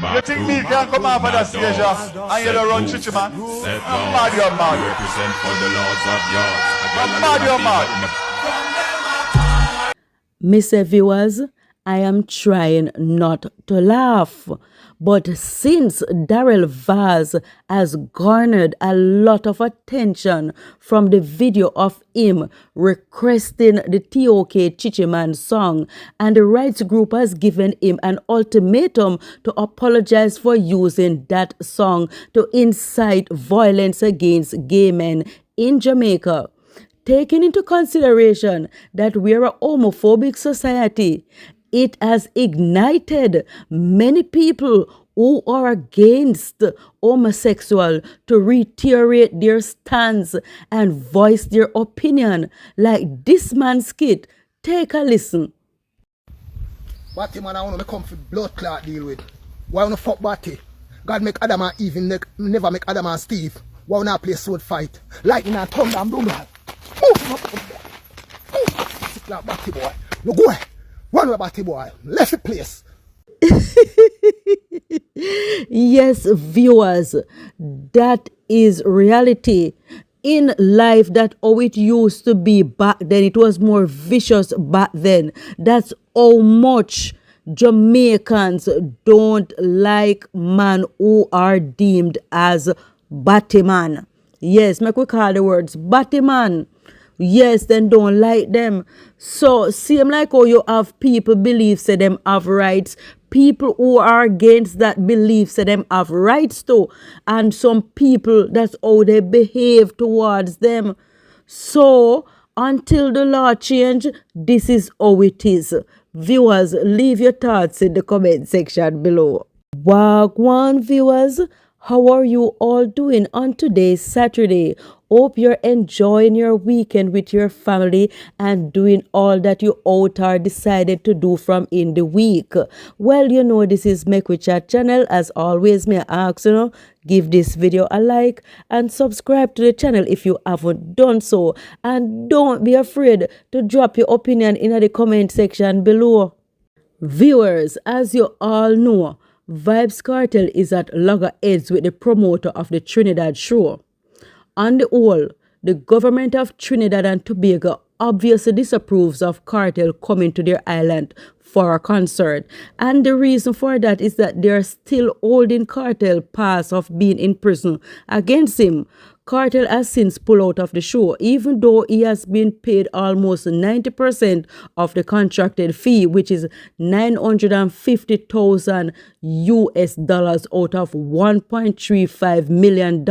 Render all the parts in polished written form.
You think me can come out of that stage and you don't run chichi, man? I'm mad, you're mad. Represent for the lords of yards. I'm mad, you're mad. Mr. Viewers, I am trying not to laugh, but since Darrell Vaz has garnered a lot of attention from the video of him requesting the TOK Chichiman song, and the rights group has given him an ultimatum to apologize for using that song to incite violence against gay men in Jamaica. Taking into consideration that we are a homophobic society, it has ignited many people who are against homosexual to reiterate their stance and voice their opinion, like this man's skit. Take a listen. Batty man, I want to come for blood clot deal with. Why want to fuck Batty? God make Adam and Eve, never make Adam and Steve. Why want to play sword fight? Lightning and thunder and boom. Sit like Batty boy. No go. Run away, Batty boy. Left the place. Yes, viewers, that is reality. In life, that's how it used to be back then. It was more vicious back then. That's how much Jamaicans don't like men who are deemed as Batman. Yes, make we call the words Batman. Yes, then don't like them. So, same like how you have people believe say them have rights. People who are against that belief say them have rights too. And some people, that's how they behave towards them. So, until the law change, this is how it is. Viewers, leave your thoughts in the comment section below. Wagwan viewers, how are you all doing on today's Saturday? Hope you're enjoying your weekend with your family and doing all that you out are decided to do from in the week. Well, you know, this is Make We Chat channel. As always, may I ask, give this video a like and subscribe to the channel if you haven't done so. And don't be afraid to drop your opinion in the comment section below. Viewers, as you all know, Vybz Cartel is at loggerheads with the promoter of the Trinidad show. On the whole, the government of Trinidad and Tobago obviously disapproves of Cartel coming to their island for a concert. And the reason for that is that they are still holding Cartel pass of being in prison against him. Cartel has since pulled out of the show, even though he has been paid almost 90% of the contracted fee, which is $950,000 out of $1.35 million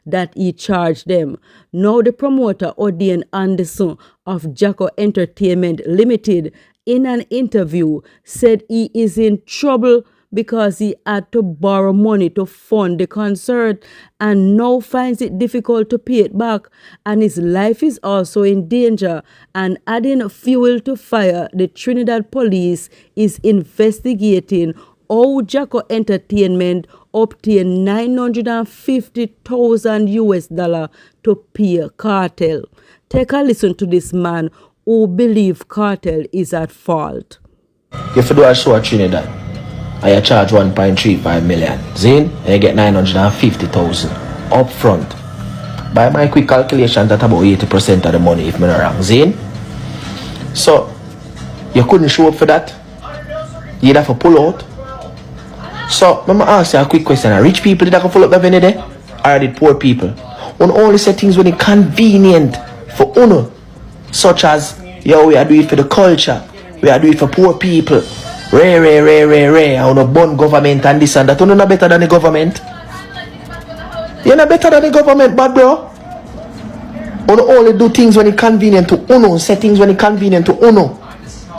that he charged them. Now the promoter, Odin Anderson of Jacko Entertainment Limited, in an interview said he is in trouble because he had to borrow money to fund the concert and now finds it difficult to pay it back, and his life is also in danger. And adding fuel to fire, the Trinidad police is investigating how Jacko Entertainment obtained $950,000 to pay Cartel. Take a listen to this man who believes Cartel is at fault. If you do a show at Trinidad, and you charge 1.35 million, Zane, and you get 950,000 up front. By my quick calculation, that's about 80% of the money, if I'm not wrong, Zane. So, you couldn't show up for that? You'd have to pull out? So, let me ask you a quick question. Are rich people did have to pull up the venue there? Or did poor people? On only say things when it's convenient for uno, such as, yo, we are doing it for the culture, we are doing it for poor people. Ray. I want to bun government and this and that. You're not better than the government. You're not better than the government, bad bro. You only do things when it's convenient to uno, say things when it's convenient to uno.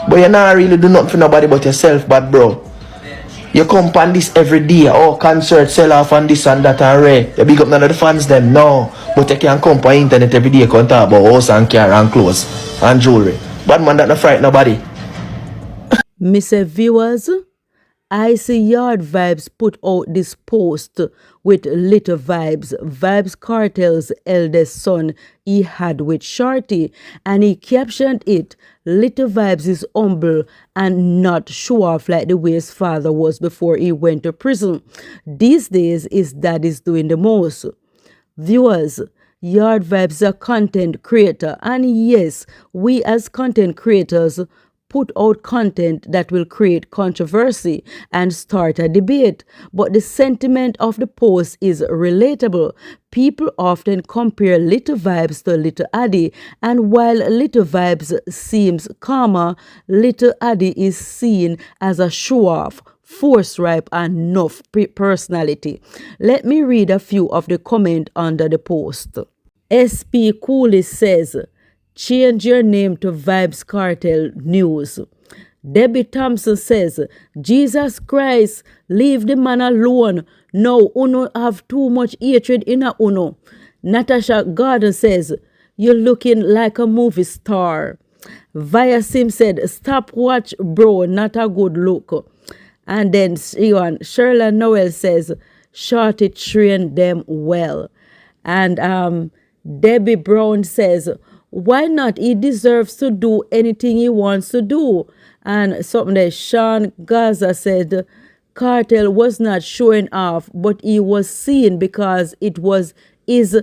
But you not really do nothing for nobody but yourself, bad bro. You come on this every day, concert, sell off and this and that and Ray. You big up none of the fans them, no. But you can come on internet every day, come talk about house and car and clothes and jewelry. Bad man that not frighten nobody. Mr. Viewers, I see Yard Vibes put out this post with Little Vibes, Vybz Cartel's eldest son he had with Shorty, and he captioned it, Little Vibes is humble and not show off like the way his father was before he went to prison. These days, his dad is doing the most. Viewers, Yard Vibes is a content creator, and yes, we as content creators put out content that will create controversy and start a debate. But the sentiment of the post is relatable. People often compare Little Vibes to Little Addy, and while Little Vibes seems calmer, Little Addy is seen as a show-off, force ripe and enough personality. Let me read a few of the comments under the post. SP Cooley says, change your name to Vybz Cartel News. Debbie Thompson says, Jesus Christ, leave the man alone. No, Uno have too much hatred in a Uno. Natasha Gordon says, you're looking like a movie star. Via Sim said, stop watch bro, not a good look. And then Shirley Noel says, Shorty trained them well. And Debbie Brown says, why not? He deserves to do anything he wants to do. And something that Sean Gaza said, Cartel was not showing off, but he was seen because it was his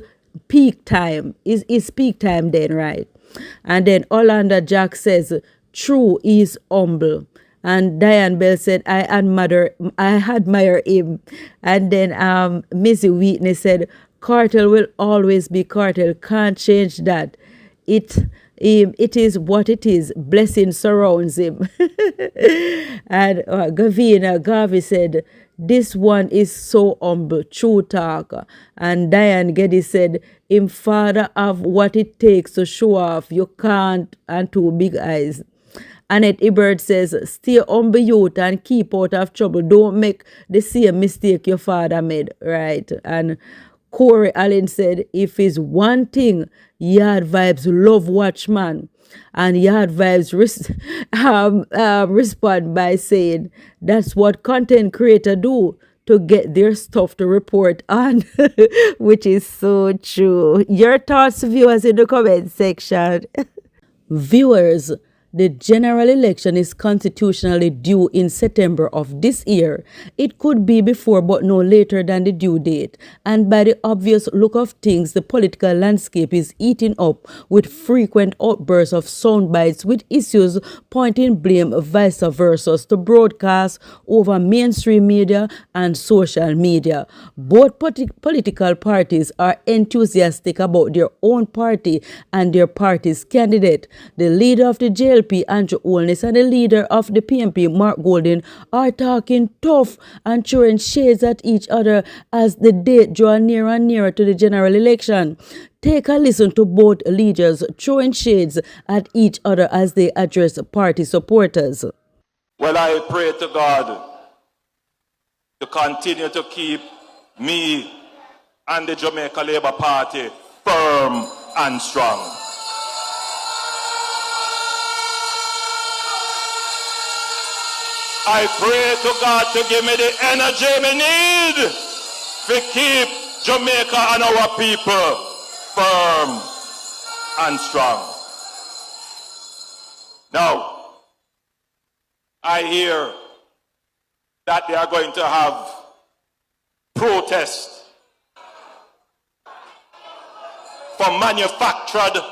peak time. His peak time then, right? And then Orlando Jack says, true, he is humble. And Diane Bell said, I admire him. And then Missy Whitney said, Cartel will always be Cartel. Can't change that. It is what it is. Blessing surrounds him. And Gavina Garvey said, this one is so humble, true talk. And Diane Geddy said, him father have what it takes to show off. You can't, and two big eyes. Annette Ibert says, stay humble youth and keep out of trouble. Don't make the same mistake your father made, right? And Corey Allen said, if it's one thing, Yard Vibes love Watchman. And Yard Vibes respond by saying, that's what content creators do to get their stuff to report on, which is so true. Your thoughts, viewers, in the comment section. Viewers, the general election is constitutionally due in September of this year. It could be before but no later than the due date. And by the obvious look of things, the political landscape is eaten up with frequent outbursts of soundbites with issues pointing blame vice versa to broadcast over mainstream media and social media. Both political parties are enthusiastic about their own party and their party's candidate. The leader of the JLP, Andrew Holness, and the leader of the PMP, Mark Golden, are talking tough and throwing shades at each other as the date draws nearer and nearer to the general election. Take a listen to both leaders throwing shades at each other as they address party supporters. Well, I pray to God to continue to keep me and the Jamaica Labour Party firm and strong. I pray to God to give me the energy we need to keep Jamaica and our people firm and strong. Now, I hear that they are going to have protests for manufactured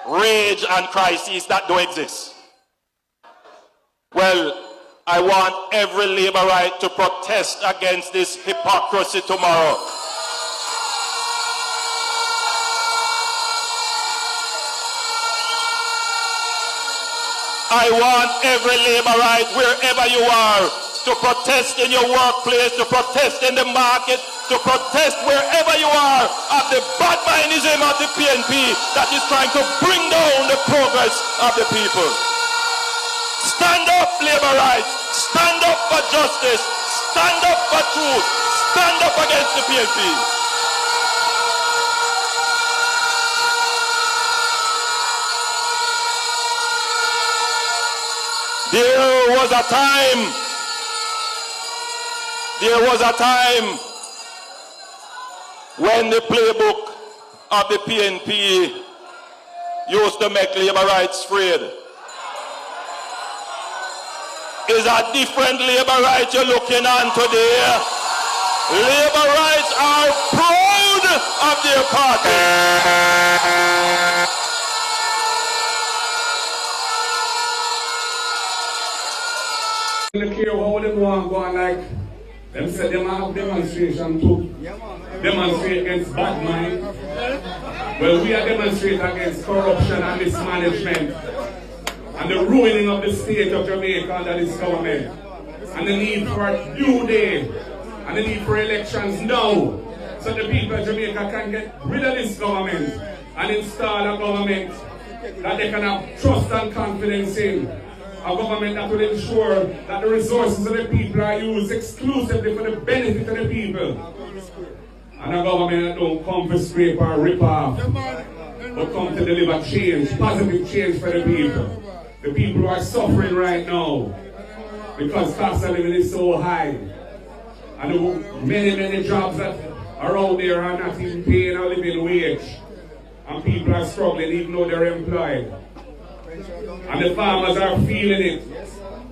rage and crises that don't exist. Well, I want every Labourite to protest against this hypocrisy tomorrow. I want every Labourite, wherever you are, to protest in your workplace, to protest in the market, to protest wherever you are of the bad mindism of the PNP that is trying to bring down the progress of the people. Stand up, Labourites. Stand up for justice. Stand up for truth. Stand up against the PNP. There was a time There was a time when the playbook of the PNP used to make labor rights afraid. Is a different labor right you're looking on today. Labor rights are proud of their party. I don't care how they go and like them said them have demonstration to demonstrate against bad mind. Well, we are demonstrating against corruption and mismanagement and the ruining of the state of Jamaica under this government, and the need for a new day and the need for elections now, so the people of Jamaica can get rid of this government and install a government that they can have trust and confidence in. A government that will ensure that the resources of the people are used exclusively for the benefit of the people. And a government that don't come to scrape or rip off, but come to deliver change, positive change for the people. The people who are suffering right now because cost of living is so high. And the many jobs that are out there are not even paying a living wage. And people are struggling even though they're employed. And the farmers are feeling it.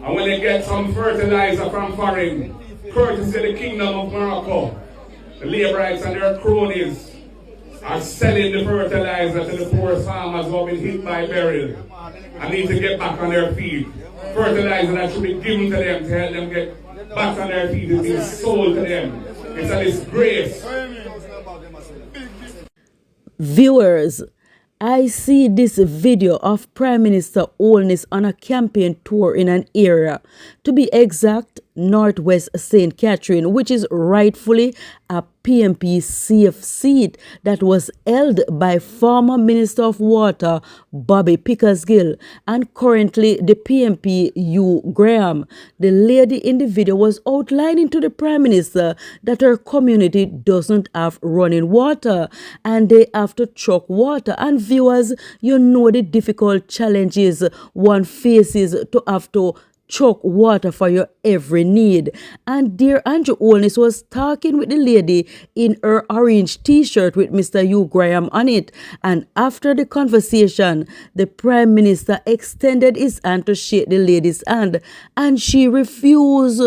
And when they get some fertilizer from foreign, courtesy of the Kingdom of Morocco, the laborites and their cronies are selling the fertilizer to the poor farmers who have been hit by beryl and need to get back on their feet. Fertilizer that should be given to them to help them get back on their feet is being sold to them. It's a disgrace. Viewers, I see this video of Prime Minister Holness on a campaign tour in an area, to be exact, Northwest St. Catherine, which is rightfully a PNP safe seat that was held by former Minister of Water Bobby Pickersgill and currently the PNP Hugh Graham. The lady in the video was outlining to the Prime Minister that her community doesn't have running water and they have to truck water. And viewers, you know the difficult challenges one faces to have to chuck water for your every need. And dear Andrew Holness was talking with the lady in her orange t-shirt with Mr. Hugh Graham on it. And after the conversation, the Prime Minister extended his hand to shake the lady's hand and she refused.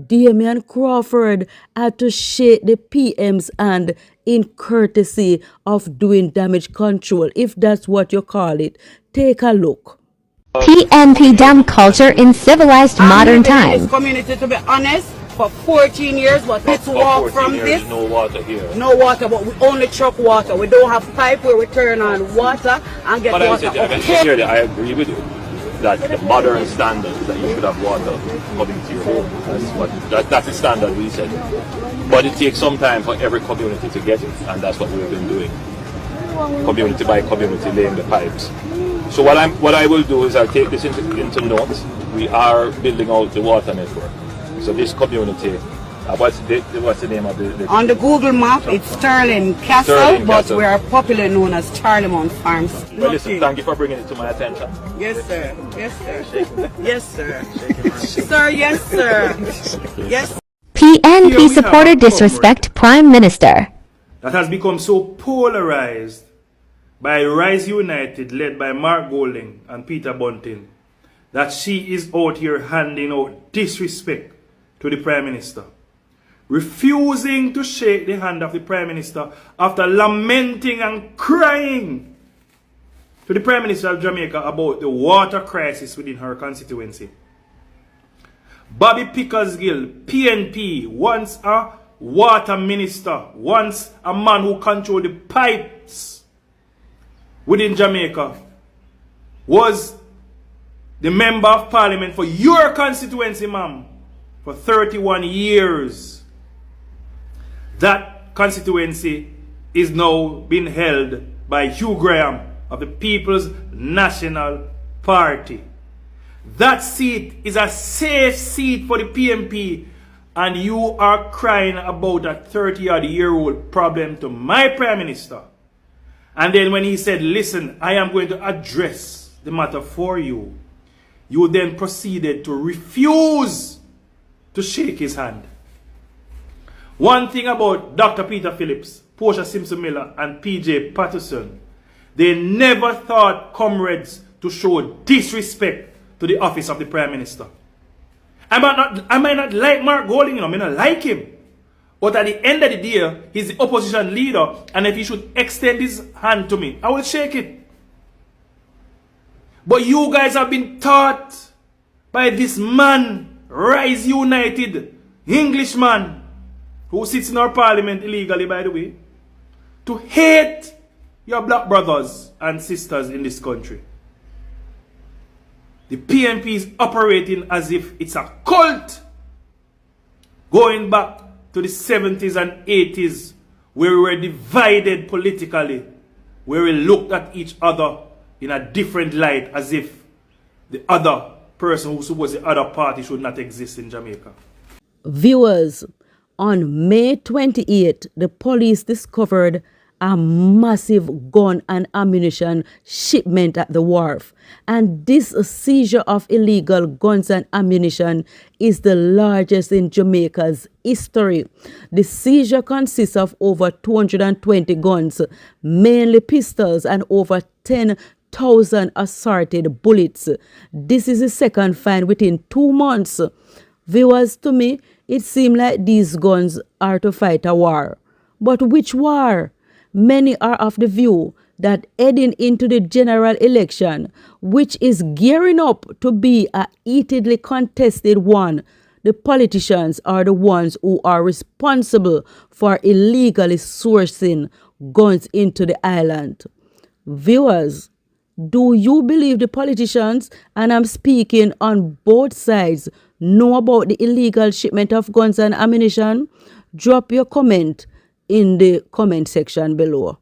Damian Crawford had to shake the PM's hand in courtesy of doing damage control, if that's what you call it. Take a look. PNP damn culture in civilized modern times. This community, to be honest, for 14 years, but let's walk from this. No water here. No water, but we only truck water. We don't have pipe where we turn on water and get water. I agree with you that the modern standard is that you should have water coming to your home. That's the standard we set. But it takes some time for every community to get it, and that's what we've been doing. Community by community, laying the pipes. So what I will do is I'll take this into note. We are building out the water network. So this community, what's the name of the on the Google map, it's Sterling Castle, Sterling but Castle. we are popularly known as Charlemont Farms. Well, listen, thank you for bringing it to my attention. Yes, sir. Yes, sir. Yes, sir. Sir, yes, sir. Yes. PNP supporter disrespect Prime Minister. That has become so polarized by Rise United, led by Mark Golding and Peter Bunting, that she is out here handing out disrespect to the Prime Minister, refusing to shake the hand of the Prime Minister after lamenting and crying to the Prime Minister of Jamaica about the water crisis within her constituency. Bobby Pickersgill, PNP, once a water minister, once a man who controlled the pipes within Jamaica, was the member of parliament for your constituency, ma'am, for 31 years. That constituency is now being held by Hugh Graham of the People's National Party. That seat is a safe seat for the PNP, and you are crying about a 30-odd-year-old problem to my Prime Minister. And then when he said, listen, I am going to address the matter for you, you then proceeded to refuse to shake his hand. One thing about Dr. Peter Phillips, Portia Simpson Miller, and PJ Patterson, they never thought comrades to show disrespect to the office of the Prime Minister. I might not like Mark Golding, I may not like him. But at the end of the day, he's the opposition leader, and if he should extend his hand to me, I will shake it. But you guys have been taught by this man, Rise United, Englishman, who sits in our parliament illegally, by the way, to hate your black brothers and sisters in this country. The PNP is operating as if it's a cult, going back to the 70s and 80s, where we were divided politically, where we looked at each other in a different light, as if the other person who supposed the other party should not exist in Jamaica. Viewers, on May 28th, the police discovered a massive gun and ammunition shipment at the wharf. And this seizure of illegal guns and ammunition is the largest in Jamaica's history. The seizure consists of over 220 guns, mainly pistols, and over 10,000 assorted bullets. This is the second find within 2 months. Viewers, to me, it seems like these guns are to fight a war. But which war? Many are of the view that heading into the general election, which is gearing up to be a heatedly contested one, the politicians are the ones who are responsible for illegally sourcing guns into the island. Viewers, do you believe the politicians, and I'm speaking on both sides, know about the illegal shipment of guns and ammunition? Drop your comment in the comment section below.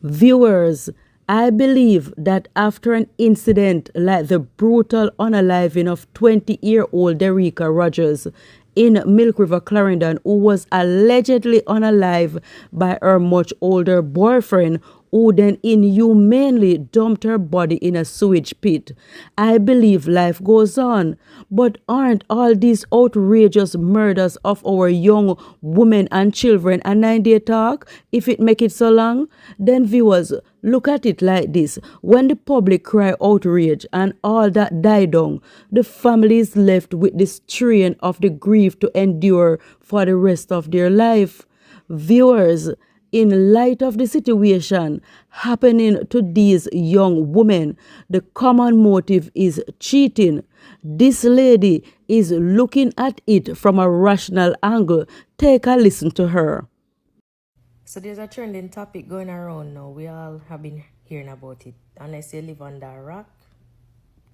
Viewers, I believe that after an incident like the brutal unaliving of 20-year-old Derica Rogers in Milk River, Clarendon, who was allegedly unalive by her much older boyfriend, who then inhumanely dumped her body in a sewage pit. I believe life goes on, but aren't all these outrageous murders of our young women and children a 9-day talk? If it make it so long, then viewers, look at it like this. When the public cry outrage and all that die down, the family is left with the strain of the grief to endure for the rest of their life. Viewers, in light of the situation happening to these young women, the common motive is cheating. This lady is looking at it from a rational angle. Take a listen to her. So there's a trending topic going around now. We all have been hearing about it. Unless you live under a rock,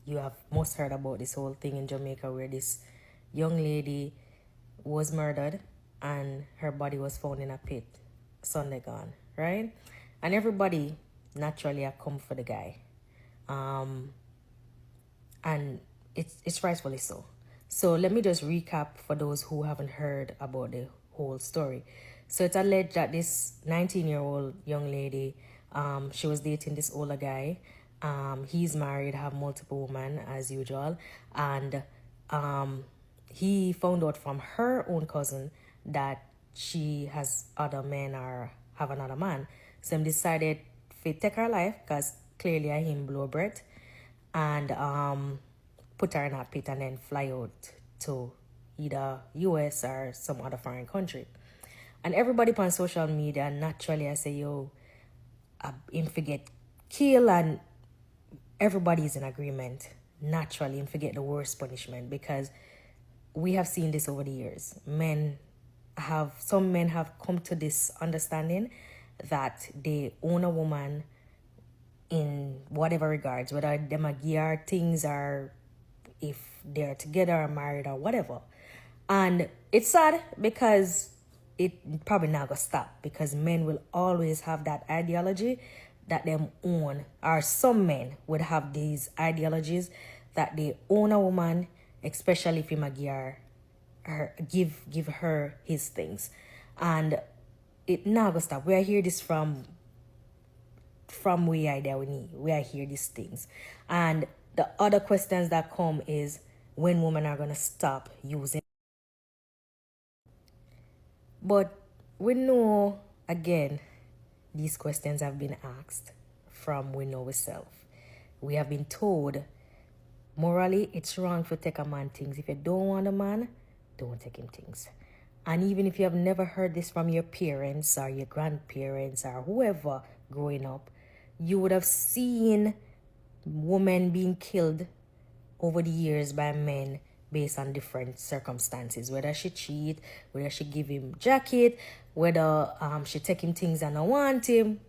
you have most heard about this whole thing in Jamaica where this young lady was murdered and her body was found in a pit. Sunday gone, right? And everybody naturally have come for the guy. And it's rightfully so. So let me just recap for those who haven't heard about the whole story. So it's alleged that this 19-year-old young lady, she was dating this older guy. He's married, have multiple women as usual. And he found out from her own cousin that she has other men or have another man. So he decided to take her life because clearly I him blow breath and put her in a pit and then fly out to either US or some other foreign country. And everybody on social media, naturally I say, yo, him forget kill, and everybody's in agreement. Naturally, him forget the worst punishment, because we have seen this over the years. Some men have come to this understanding that they own a woman in whatever regards, whether them a gear things or if they're together or married or whatever. And it's sad because it probably not gonna stop, because men will always have that ideology that them own, or some men would have these ideologies that they own a woman, especially if him a gear her, give her his things. And it not gonna stop. We are hear this from we are there we are hear these things. And the other questions that come is when women are gonna stop using. But we know, again, these questions have been asked from we know ourselves. We have been told, morally, it's wrong to take a man things. If you don't want a man, don't take him things. And even if you have never heard this from your parents or your grandparents or whoever growing up, you would have seen women being killed over the years by men based on different circumstances. Whether she cheat, whether she give him jacket, whether she take him things and I want him,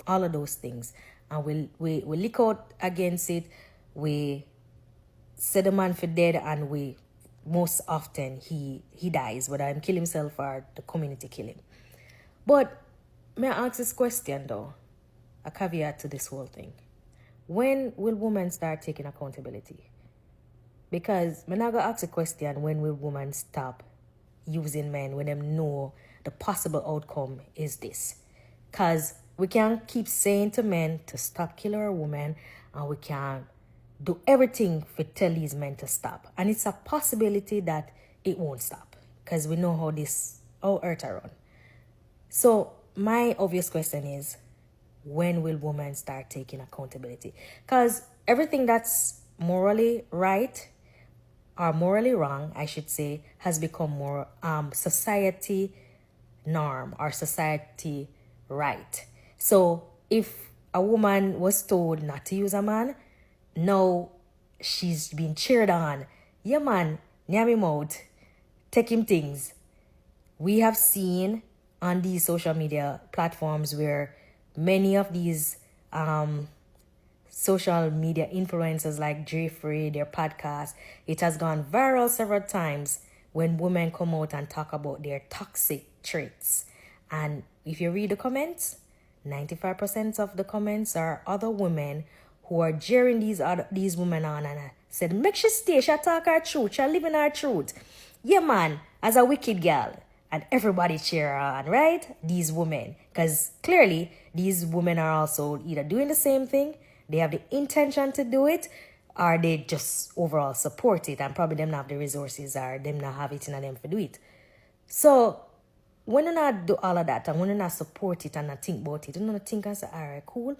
all of those things. And we look out against it. We say the man for dead, and we most often he dies, whether him kill himself or the community kill him. But may I ask this question though, a caveat to this whole thing. When will women start taking accountability? Because I'm not going to ask a question, when will women stop using men when they know the possible outcome is this? Because we can't keep saying to men to stop killing our women, and we can't do everything to tell these men to stop. And it's a possibility that it won't stop, because we know how earth are run. So my obvious question is, when will women start taking accountability? Because everything that's morally right, or morally wrong, I should say, has become more society norm or society right. So if a woman was told not to use a man, now she's being cheered on. Yeah, man, nyam him out, take him things. We have seen on these social media platforms where many of these social media influencers like Jeffrey, their podcast, it has gone viral several times when women come out and talk about their toxic traits. And if you read the comments, 95% of the comments are other women who are jeering these women on and said, make she stay, she talk her truth, she live in her truth. Yeah, man, as a wicked girl. And everybody cheer her on, right? These women. Because clearly, these women are also either doing the same thing, they have the intention to do it, or they just overall support it, and probably them not have the resources or them not have it in them to do it. So, when you not do all of that, and when you not support it and not think about it, you not think and say, all right, cool.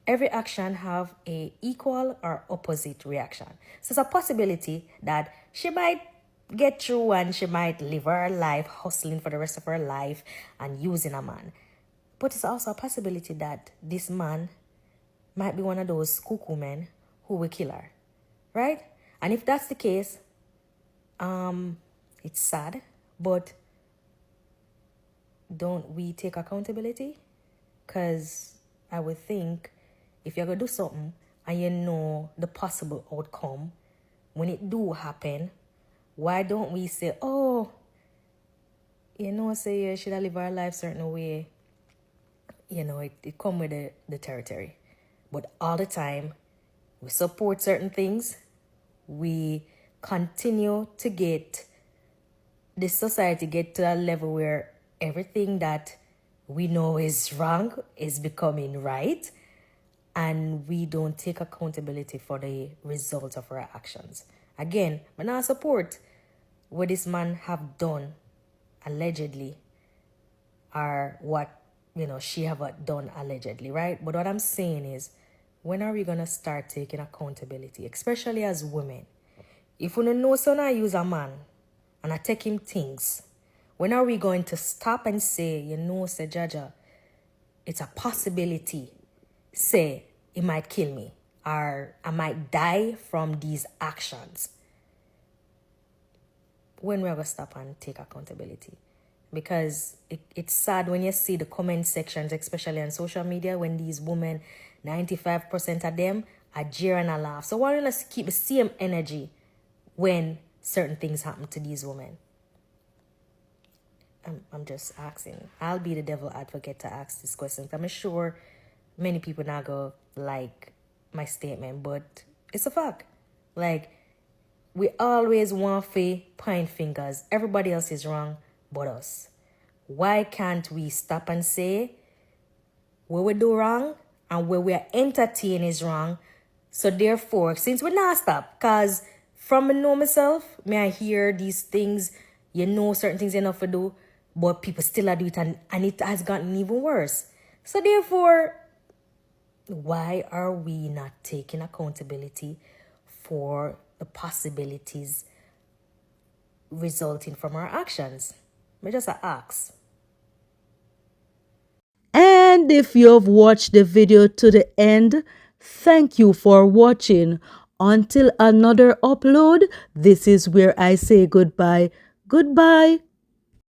Every action have a equal or opposite reaction. So, it's a possibility that she might get through and she might live her life hustling for the rest of her life and using a man. But it's also a possibility that this man might be one of those cuckoo men who will kill her, right? And if that's the case, it's sad, but don't we take accountability? Because I would think if you're going to do something and you know the possible outcome, when it do happen, why don't we say, oh, say you should have live our life certain way. It come with the territory. But all the time, we support certain things. We continue to get this society get to a level where everything that we know is wrong is becoming right. And we don't take accountability for the results of our actions. Again, I not support what this man have done allegedly, or what she have done allegedly, right? But what I'm saying is, when are we gonna start taking accountability, especially as women? If we don't know so I use a man and I take him things, when are we going to stop and say, say Jaja, it's a possibility, say it might kill me, or I might die from these actions? When we're going to stop and take accountability? Because it's sad when you see the comment sections, especially on social media, when these women, 95% of them are jeering and laugh. So why don't we keep the same energy when certain things happen to these women? I'm just asking. I'll be the devil advocate to ask these questions. I'm sure many people not go like my statement, but it's a fact. Like, we always want to point fingers. Everybody else is wrong but us. Why can't we stop and say where we do wrong and where we are entertaining is wrong? So therefore, since we're not stop, because from me know myself, may I hear these things, certain things enough to do, but people still do it, and it has gotten even worse. So therefore, why are we not taking accountability for the possibilities resulting from our actions? Me just ask. And if you've watched the video to the end, thank you for watching. Until another upload, this is where I say goodbye. Goodbye.